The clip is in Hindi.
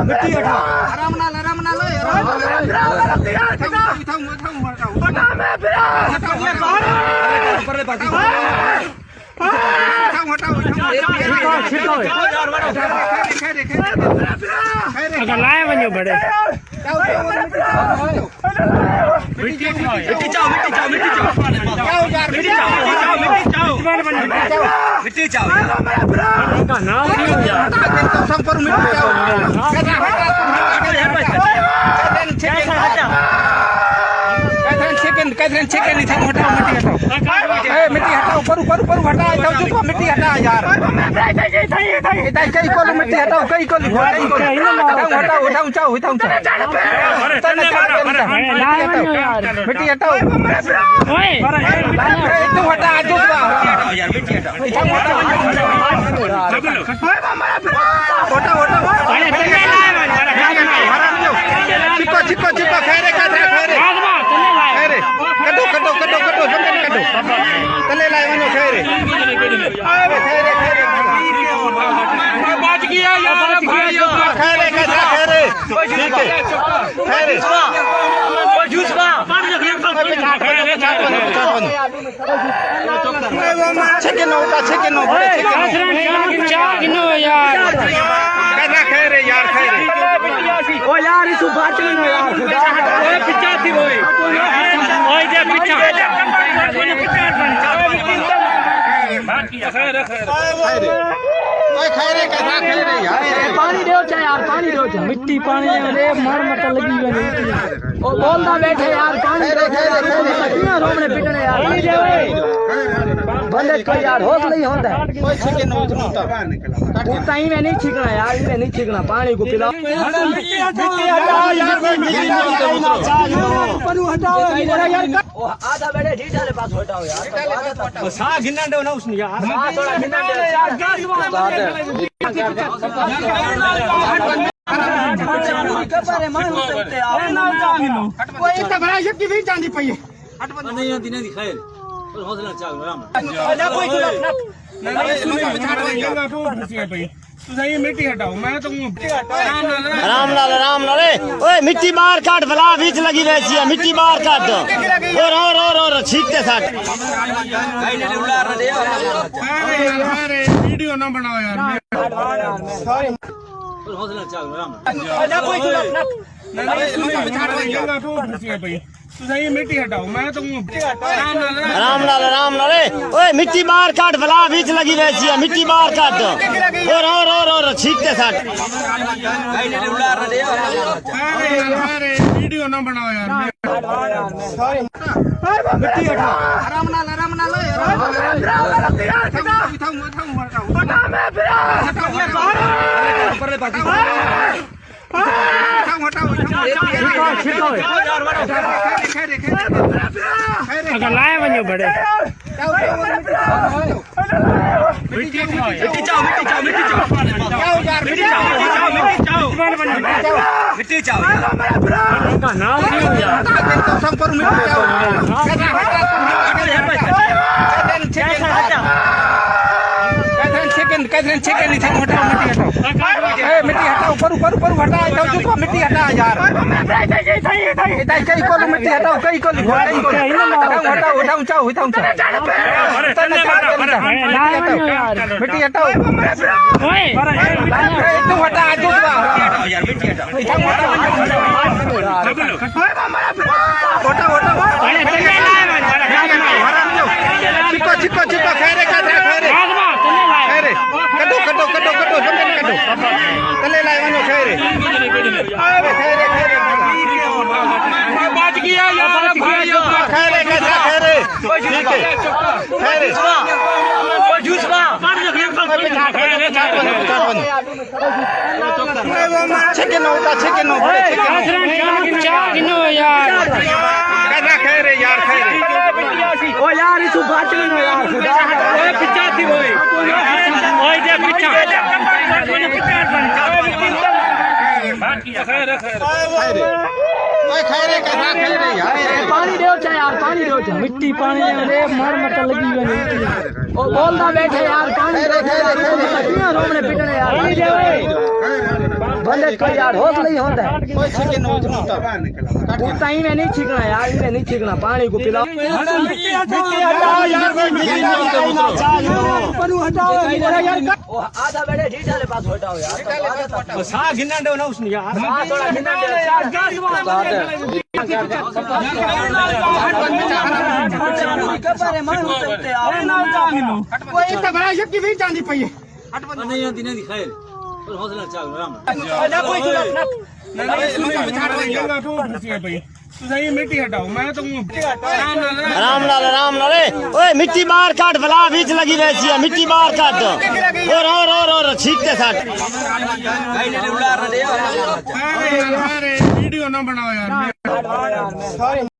मिट्टी हटा आराम ना लो अगर लाए वञो बड़े मिट्टी चाओ मिट्टी हटाओ ऊपर हटा मिट्टी हटा यार कई को मिट्टी हटाओ कई को मिट्टी हटाओ तू हटा चिपको खैरे कटो तले लाए वनो खैरे बच गया यार भाइयों खैरे ठीक है खैरे चिकन यार खैरे ओ यार इस बात में यार ओए पिचा थी ओए जे पिचा खैरे यार पानी दो यार पानी दो मिट्टी पानी रे मार मत लगी हुई ओ बोलदा बैठे यार पानी दो किया रोमने पिटने यार पानी दे ओए बंदे को यार हौसला ही होता है कोई चिकन कुत्ता ही में नहीं छिकना यार इन्हें नहीं छिकना पानी को पिलाओ मिट्टी हटाओ यार आधा बैठे ठीक वाले पास हटाओ यार सा गिन्ना दो ना उसने यार थोड़ा गिन्ना दे यार कोई इतना बड़ा शक्ति भी चांदी पई है नहीं होती नहीं दिखाए हौसला चाल राम मिट्टी हटाओ मैं तो राम लाल ओए मिट्टी बाहर काट भला बीच लगी वैसी है मिट्टी बाहर काट और छींकते साथ वीडियो ना बनाओ यार हौसला चाल राम मिट्टी हटाओ मैं तो राम लाल ओए मिट्टी बाहर काट भला बीच लगी वैसी है मिट्टी बाहर काट और छींकते साथ वीडियो ना बनाओ यार मिट्टी हटाओ आराम ना लो अगर लाए वञो बड़े मिट्टी चाओ चिकन मिट्टी हटाओ ऊपर हटा मिट्टी हटा यार कई को मिट्टी हटाओ कई को मिट्टी हटाओ तू हटा चिपको खैरे कटो तले लाए वनो खैरे बच गया यार भाइयों खैरे ठीक है खैरे चिकन यार खैरे ओ यार इस बात में यार ओए पिचा थी ओए जे पिचा पानी दो यार पानी दो मिट्टी पानी रे मार मत लगी हुई ओ बोलदा बैठे यार पानी दो किया रोमने पिटने यार पानी दे ओए बंदे को यार हौसला ही होता है कोई छिके न कुत्ता ही में नहीं छिकना यार, इन्हें नहीं छिकना, पानी को पिलाओ। मिट्टी हटाओ यार, कोई मिट्टी ओ, आधा बेटे ढीठा ले पास हटाओ यार। सा गिन्ना दो ना उसने यार हाँ, थोड़ा गिनना दे यार। कपड़े मार सकते आप। कोई इतना बड़ा शक्ति भी चांदी पई है नहीं आती नहीं दिखाए पर हौसला चाल राम ना कोई मिट्टी हटाओ मैं तो राम लाल ओए मिट्टी बाहर काट, भला बीच लगी वैसी है, मिट्टी बाहर काट। और छींकते साथ वीडियो ना बनाओ यार।